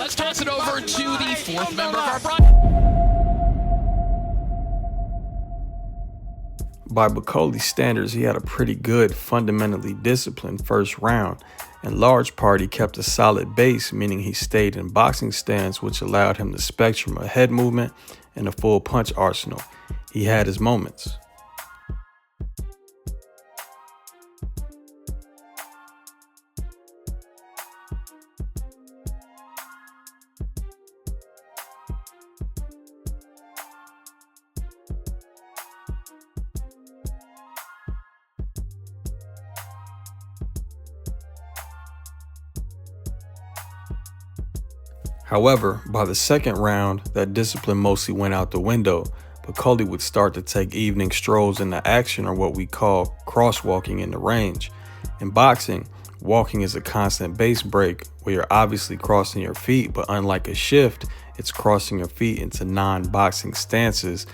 let's toss it over to the fourth member of our broadcast. By Bakole's standards, he had a pretty good, fundamentally disciplined first round. In large part, he kept a solid base, meaning he stayed in boxing stance, which allowed him the spectrum of head movement and a full punch arsenal. He had his moments. However, by the second round, that discipline mostly went out the window. Bakole would start to take evening strolls into action, or what we call crosswalking in the range. In boxing, walking is a constant base break where you're obviously crossing your feet, but unlike a shift, it's crossing your feet into non-boxing stances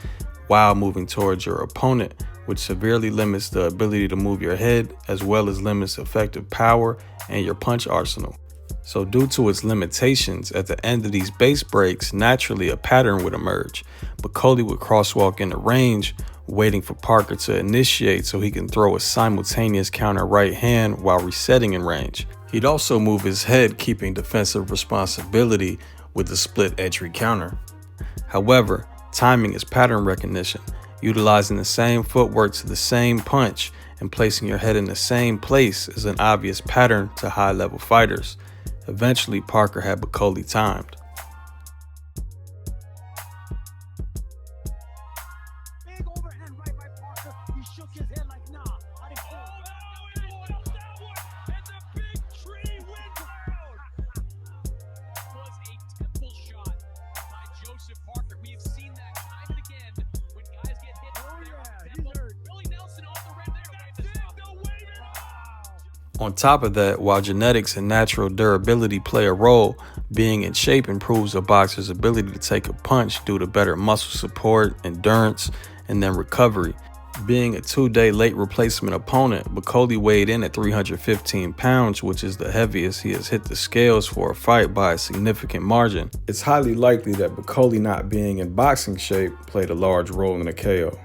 while moving towards your opponent, which severely limits the ability to move your head as well as limits effective power and your punch arsenal. So due to its limitations, at the end of these base breaks, naturally a pattern would emerge. Bakole would crosswalk in the range, waiting for Parker to initiate so he can throw a simultaneous counter right hand while resetting in range. He'd also move his head, keeping defensive responsibility with the split entry counter. However, timing is pattern recognition, utilizing the same footwork to the same punch and placing your head in the same place is an obvious pattern to high-level fighters. Eventually, Parker had Bakole timed. Big overhand right by Parker. He shook his head like, nah. I didn't fall. And the big tree went down. Was a temple shot by Joseph Parker. We have seen that time and again when guys get hit. He's hurt. Billy Nelson off the red there. On top of that, while genetics and natural durability play a role, being in shape improves a boxer's ability to take a punch due to better muscle support, endurance, and then recovery. Being a 2-day late replacement opponent, Bakole weighed in at 315 pounds, which is the heaviest he has hit the scales for a fight by a significant margin. It's highly likely that Bakole not being in boxing shape played a large role in the KO.